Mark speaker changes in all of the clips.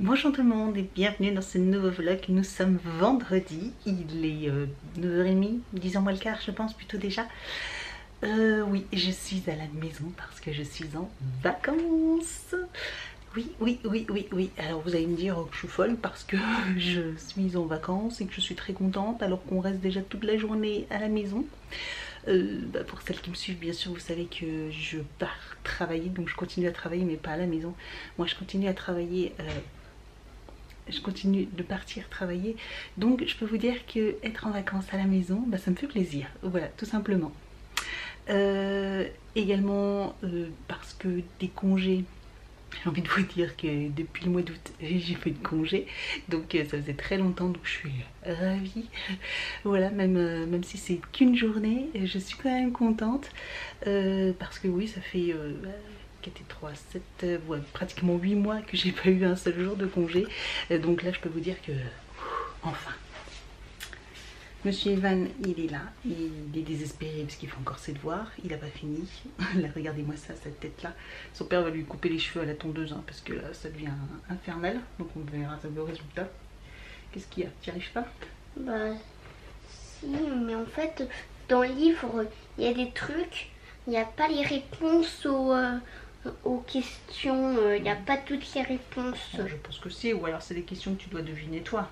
Speaker 1: Bonjour tout le monde et bienvenue dans ce nouveau vlog. Nous sommes vendredi, il est 9h30, 10h moins le quart je pense plutôt déjà. Oui, je suis à la maison parce que je suis en vacances. Oui. Alors vous allez me dire que je suis folle parce que je suis en vacances et que je suis très contente alors qu'on reste déjà toute la journée à la maison. Pour celles qui me suivent, bien sûr, vous savez que je pars travailler, donc je continue à travailler mais pas à la maison. Moi je continue à travailler, je continue de partir travailler, donc je peux vous dire que être en vacances à la maison, ça me fait plaisir, voilà, tout simplement. Également parce que des congés, j'ai envie de vous dire que depuis le mois d'août j'ai fait de congés, donc ça faisait très longtemps, donc je suis ravie. Voilà, même si c'est qu'une journée, je suis quand même contente parce que oui, ça fait 4 et 3, 7, ouais, pratiquement 8 mois que j'ai pas eu un seul jour de congé, donc là je peux vous dire que enfin. Monsieur Evan, il est là, il est désespéré parce qu'il fait encore ses devoirs, il n'a pas fini. Là, regardez-moi ça, cette tête-là. Son père va lui couper les cheveux à la tondeuse, hein, parce que là, ça devient infernal. Donc on verra le résultat. Qu'est-ce qu'il y a? Tu n'y arrives pas?
Speaker 2: Bah si, mais en fait, dans le livre, il y a des trucs, il n'y a pas les réponses aux questions, il n'y a pas toutes les réponses.
Speaker 1: Je pense que si, ou alors c'est des questions que tu dois deviner toi.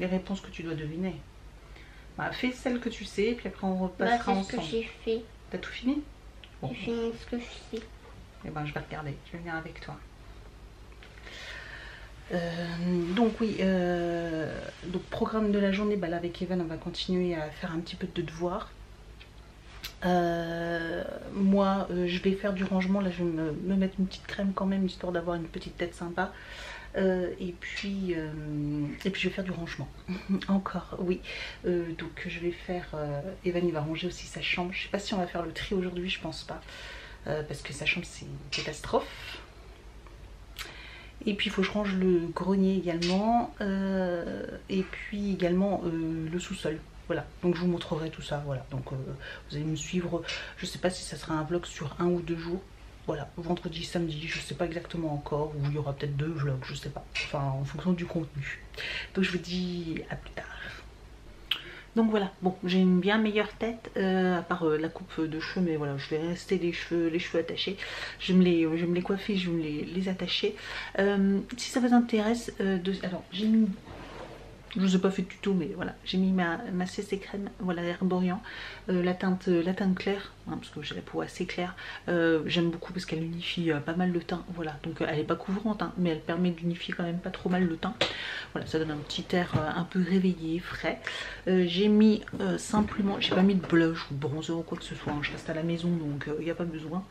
Speaker 1: Les réponses que tu dois deviner. Bah, fais celle que tu sais, puis après on repassera ensemble.
Speaker 2: C'est ce que j'ai fait.
Speaker 1: T'as tout fini?
Speaker 2: Bon. J'ai fini ce que je sais.
Speaker 1: Eh ben je vais regarder, je vais venir avec toi. Donc oui, donc programme de la journée, là avec Evan on va continuer à faire un petit peu de devoirs. Moi je vais faire du rangement, là je vais me mettre une petite crème quand même histoire d'avoir une petite tête sympa. Et puis je vais faire du rangement encore, oui. Donc je vais faire, Evan il va ranger aussi sa chambre. Je sais pas si on va faire le tri aujourd'hui, je pense pas, parce que sa chambre c'est une catastrophe. Et puis il faut que je range le grenier également, et puis également le sous-sol. Voilà, donc je vous montrerai tout ça, voilà. Donc vous allez me suivre, je sais pas si ça sera un vlog sur 1 ou 2 jours. Voilà, vendredi, samedi, je sais pas exactement encore, ou il y aura peut-être 2 vlogs, je sais pas. Enfin, en fonction du contenu. Donc je vous dis à plus tard. Donc voilà, bon, j'ai une bien meilleure tête, à part la coupe de cheveux, mais voilà, je vais rester les cheveux attachés. Je vais me les coiffer, je vais me les attacher. Si ça vous intéresse, alors j'ai mis, je vous ai pas fait de tuto, mais voilà, j'ai mis ma CC crème, voilà, Herborian, la teinte claire, hein, parce que j'ai la peau assez claire. J'aime beaucoup parce qu'elle unifie pas mal le teint, voilà, donc elle est pas couvrante, hein, mais elle permet d'unifier quand même pas trop mal le teint. Voilà, ça donne un petit air un peu réveillé, frais. J'ai mis simplement, j'ai pas mis de blush ou de bronzer ou quoi que ce soit, hein, je reste à la maison donc il n'y a pas besoin.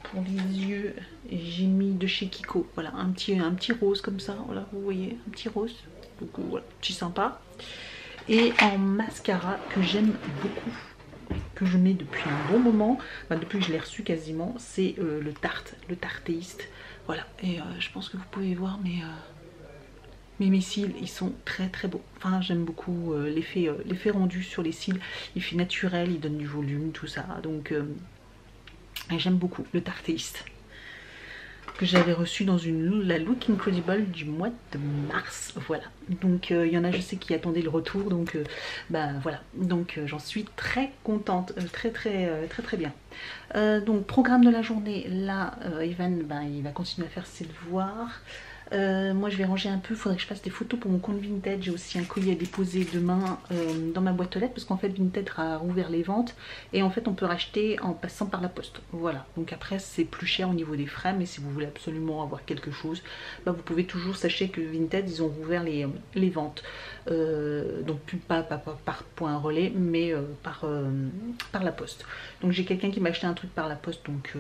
Speaker 1: Pour les yeux, j'ai mis de chez Kiko, voilà, un petit rose comme ça, voilà, vous voyez, un petit rose, donc voilà, petit sympa. Et en mascara que j'aime beaucoup, que je mets depuis un bon moment, depuis que je l'ai reçu quasiment, c'est le Tarteist, voilà. Et je pense que vous pouvez voir mes cils, ils sont très très beaux. Enfin, j'aime beaucoup l'effet rendu sur les cils, l'effet naturel, il donne du volume, tout ça, donc j'aime beaucoup le Tarteist que j'avais reçu dans la Look Incredible du mois de mars, voilà. Donc il y en a, je sais, qui attendaient le retour, donc voilà, donc j'en suis très contente, très bien. Donc programme de la journée, là Evan il va continuer à faire ses devoirs. Moi je vais ranger un peu, il faudrait que je fasse des photos pour mon compte Vinted. J'ai aussi un colis à déposer demain dans ma boîte aux lettres, parce qu'en fait Vinted a rouvert les ventes et en fait on peut racheter en passant par la poste, voilà. Donc après c'est plus cher au niveau des frais, mais si vous voulez absolument avoir quelque chose, vous pouvez toujours, sachez que Vinted ils ont rouvert les ventes, donc plus pas par point relais, mais par la poste. Donc j'ai quelqu'un qui m'a acheté un truc par la poste, donc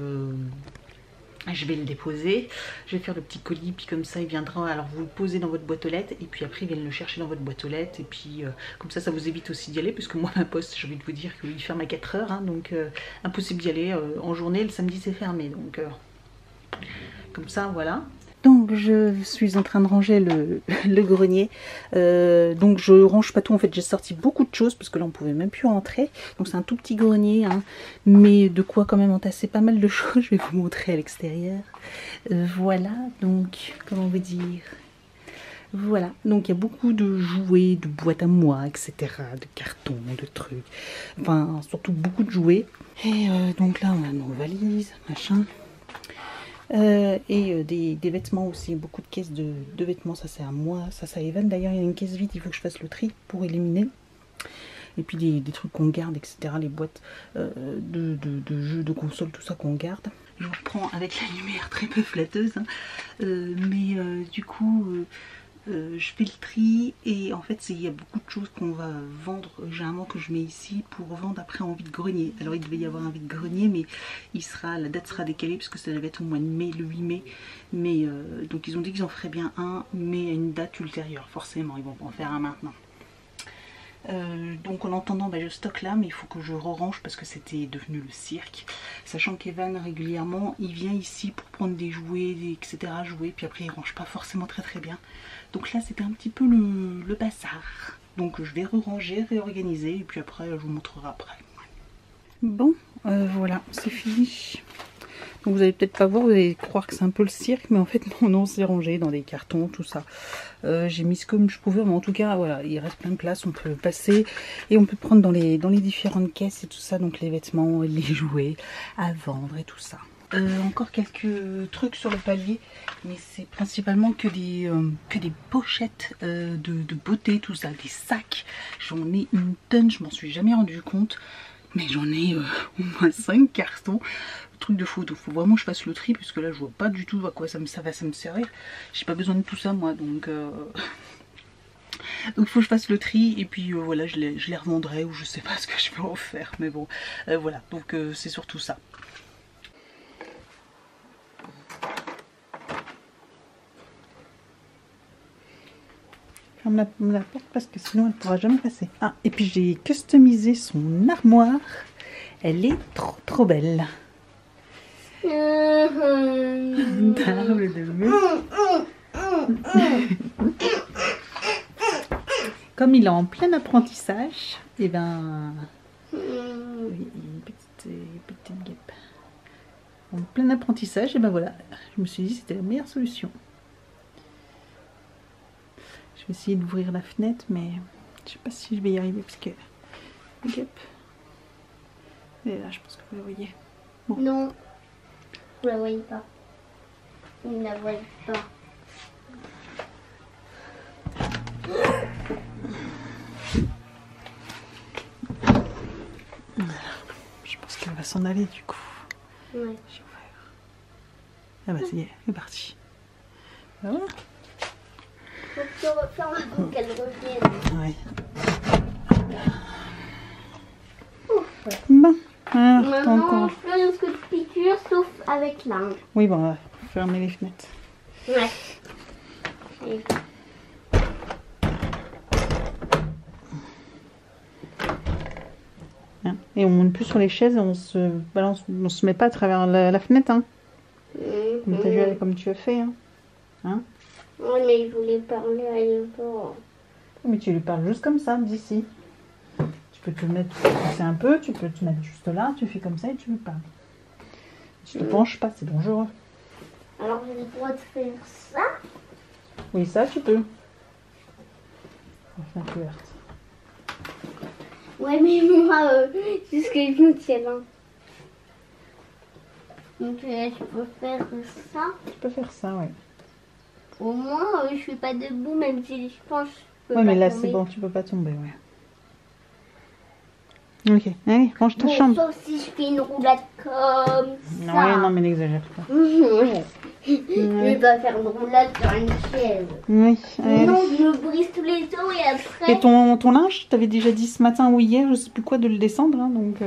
Speaker 1: je vais le déposer, je vais faire le petit colis, puis comme ça il viendra, alors vous le posez dans votre boîte aux lettres et puis après ils viennent le chercher dans votre boîte aux lettres, et puis comme ça vous évite aussi d'y aller, puisque moi ma poste, j'ai envie de vous dire qu'il ferme à 4 h, hein, donc impossible d'y aller en journée, le samedi c'est fermé, donc comme ça voilà. Donc je suis en train de ranger le grenier. Donc je range pas tout. En fait j'ai sorti beaucoup de choses parce que là on pouvait même plus rentrer. Donc c'est un tout petit grenier, hein, mais de quoi quand même entasser pas mal de choses. Je vais vous montrer à l'extérieur. Voilà, donc comment vous dire. Voilà, donc il y a beaucoup de jouets, de boîtes à moi, etc. De cartons, de trucs. Enfin surtout beaucoup de jouets. Et donc là on a nos valises, machin. Des vêtements aussi, beaucoup de caisses de vêtements, ça c'est à moi, ça c'est à Evan. D'ailleurs il y a une caisse vide, il faut que je fasse le tri pour éliminer. Et puis des trucs qu'on garde, etc. Les boîtes de jeux, de consoles, tout ça qu'on garde. Je reprends avec la lumière très peu flatteuse, hein. Du coup je fais le tri et en fait il y a beaucoup de choses qu'on va vendre généralement que je mets ici pour vendre après en vide-grenier. Alors il devait y avoir un vide-grenier mais la date sera décalée parce que ça devait être au mois de mai, le 8 mai. Mais donc ils ont dit qu'ils en feraient bien un mais à une date ultérieure forcément, ils vont pas en faire un maintenant. Donc en attendant je stocke là mais il faut que je re-range parce que c'était devenu le cirque, sachant qu'Evan régulièrement il vient ici pour prendre des jouets, etc. jouets, puis après il range pas forcément très bien, donc là c'était un petit peu le bazar, donc je vais re-ranger, réorganiser et puis après je vous montrerai après. Bon voilà c'est fini. Donc vous allez peut-être pas voir, vous allez croire que c'est un peu le cirque, mais en fait non, c'est rangé dans des cartons, tout ça. J'ai mis ce comme je pouvais, mais en tout cas voilà, il reste plein de place, on peut passer et on peut prendre dans les différentes caisses et tout ça, donc les vêtements, les jouets à vendre et tout ça. Encore quelques trucs sur le palier, mais c'est principalement que des pochettes de beauté, tout ça, des sacs. J'en ai une tonne, je m'en suis jamais rendu compte, mais j'en ai au moins 5 cartons. Truc de fou, donc faut vraiment que je fasse le tri puisque là je vois pas du tout à quoi ça va me servir. J'ai pas besoin de tout ça moi, donc donc faut que je fasse le tri et puis voilà, je les revendrai ou je sais pas ce que je vais en faire, mais bon voilà, donc c'est surtout ça. Ferme la porte parce que sinon elle ne pourra jamais passer. Ah, et puis j'ai customisé son armoire, elle est trop belle. Table de mur. Comme il est en plein apprentissage, et ben oui, une petite guêpe. En plein apprentissage, et ben voilà, je me suis dit c'était la meilleure solution. Je vais essayer d'ouvrir la fenêtre, mais je sais pas si je vais y arriver parce que la guêpe. Et là, je pense que vous la voyez. Bon.
Speaker 2: Non. Vous la voyez pas. Vous ne la voyez pas.
Speaker 1: Je pense qu'elle va s'en aller du coup.
Speaker 2: Ouais.
Speaker 1: Ah bah ça y est, elle est partie. Voilà.
Speaker 2: Faut que je referme avant qu'elle revienne.
Speaker 1: Ouais. Bon. Ah,
Speaker 2: maintenant, plus risque de piqûre sauf avec l'angle.
Speaker 1: Oui, bon, on va fermer les fenêtres.
Speaker 2: Ouais. Et...
Speaker 1: Et on monte plus sur les chaises et on se balance, on se met pas à travers la fenêtre, hein. Comme t'as vu, comme tu as fait, hein.
Speaker 2: Oui, mais il voulait parler à Eva.
Speaker 1: Mais tu lui parles juste comme ça, d'ici. Tu peux te mettre, pousser un peu, tu peux te mettre juste là, tu fais comme ça et tu lui parles. Tu te penches pas, c'est dangereux.
Speaker 2: Alors j'ai le droit de faire ça?
Speaker 1: Oui, ça tu peux. La fenêtre ouverte.
Speaker 2: Ouais, mais moi, c'est ce que je me tiens là. Donc je peux faire ça.
Speaker 1: Tu peux faire ça, oui.
Speaker 2: Au moins, je suis pas debout, même si je pense.
Speaker 1: Oui, mais là c'est bon, tu peux pas tomber, ouais. Ok, allez, range ta chambre.
Speaker 2: Sauf si je fais une roulade comme ça.
Speaker 1: Ouais, non, mais n'exagère pas.
Speaker 2: Je vais pas faire une roulade sur une chaise.
Speaker 1: Oui, allez.
Speaker 2: Non, je me brise tous les os et après...
Speaker 1: Et ton linge, je t'avais déjà dit ce matin ou hier, je sais plus quoi, de le descendre, hein, donc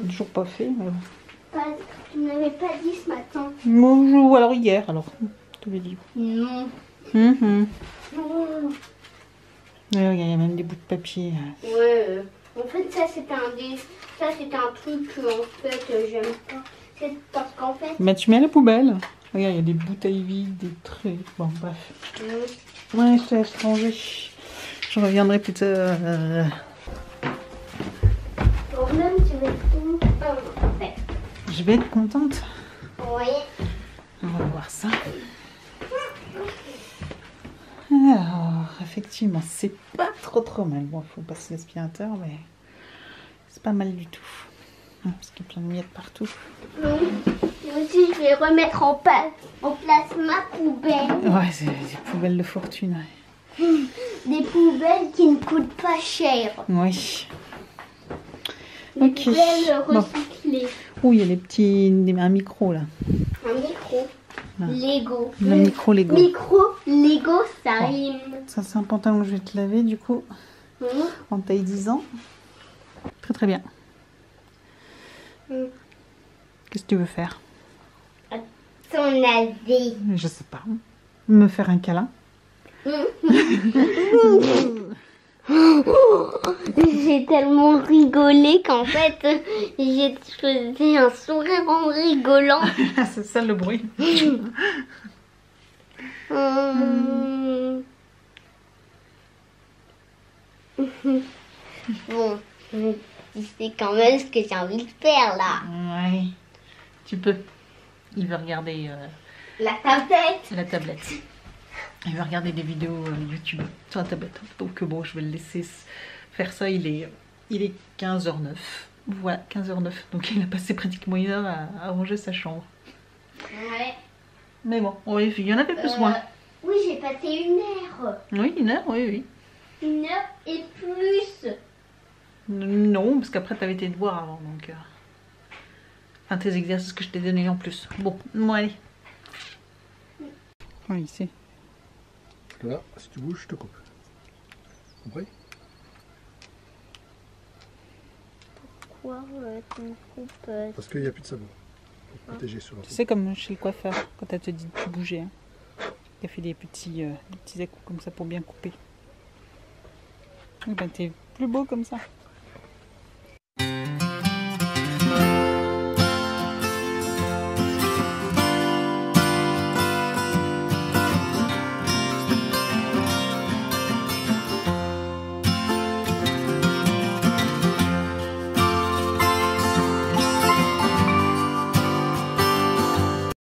Speaker 1: toujours pas fait, mais bon.
Speaker 2: Tu ne m'avais pas dit ce matin.
Speaker 1: Bonjour, alors hier, alors, je t'avais dit.
Speaker 2: Non.
Speaker 1: Non. Il y a même des bouts de papier.
Speaker 2: Ouais, en fait, ça c'était un truc que en fait j'aime pas. C'est parce qu'en fait...
Speaker 1: Bah tu mets à la poubelle. Regarde, il y a des bouteilles vides, des trucs. Bon, bref. Ouais, je te laisse ranger. Je reviendrai plus tard.
Speaker 2: Toi-même, tu vas être contente. Ouais.
Speaker 1: Je vais être contente.
Speaker 2: Oui.
Speaker 1: On va voir ça. Alors, effectivement, c'est pas trop mal. Bon, il faut passer l'aspirateur, mais c'est pas mal du tout. Parce qu'il y a plein de miettes partout.
Speaker 2: Moi aussi, je vais remettre en place ma poubelle.
Speaker 1: Ouais, c'est des poubelles de fortune. Ouais.
Speaker 2: Des poubelles qui ne coûtent pas cher.
Speaker 1: Oui.
Speaker 2: Des
Speaker 1: Ok.
Speaker 2: poubelles
Speaker 1: Bon.
Speaker 2: recyclées.
Speaker 1: Oh, il y a les petits... un micro, là.
Speaker 2: Un micro.
Speaker 1: Ah.
Speaker 2: Lego.
Speaker 1: Le micro Lego.
Speaker 2: Micro, Lego, ça
Speaker 1: Bon.
Speaker 2: rime.
Speaker 1: Ça, c'est un pantalon que je vais te laver, du coup. En taille 10 ans. Très bien. Qu'est-ce que tu veux faire?
Speaker 2: Ton avis.
Speaker 1: Je sais pas. Me faire un câlin?
Speaker 2: J'ai tellement rigolé qu'en fait, j'ai fait un sourire en rigolant.
Speaker 1: C'est ça le bruit.
Speaker 2: Bon, tu sais quand même ce que j'ai envie de faire là.
Speaker 1: Ouais. Tu peux. Il veut regarder
Speaker 2: La tablette.
Speaker 1: la tablette. Il veut regarder des vidéos YouTube sur la tablette. Donc bon, je vais le laisser faire ça. Il est 15h09. Voilà, 15h09. Donc il a passé pratiquement une heure à ranger sa chambre.
Speaker 2: Ouais.
Speaker 1: Mais bon, oui, il y en avait besoin.
Speaker 2: Oui, j'ai passé une heure.
Speaker 1: Oui, une heure, oui.
Speaker 2: Une heure et plus.
Speaker 1: Non, parce qu'après, tu avais tes devoirs avant, donc... Enfin, tes exercices que je t'ai donnés en plus. Bon, allez. Oui, ici.
Speaker 3: Là, si tu bouges, je te coupe. Compris?
Speaker 2: Pourquoi tu me coupes
Speaker 3: Parce qu'il n'y a plus de savon. Pour protéger sur la
Speaker 1: Tu sais, comme chez le coiffeur, quand elle te dit de bouger. Hein. Il a fait des petits écouts comme ça pour bien couper. Eh ben, t'es plus beau comme ça.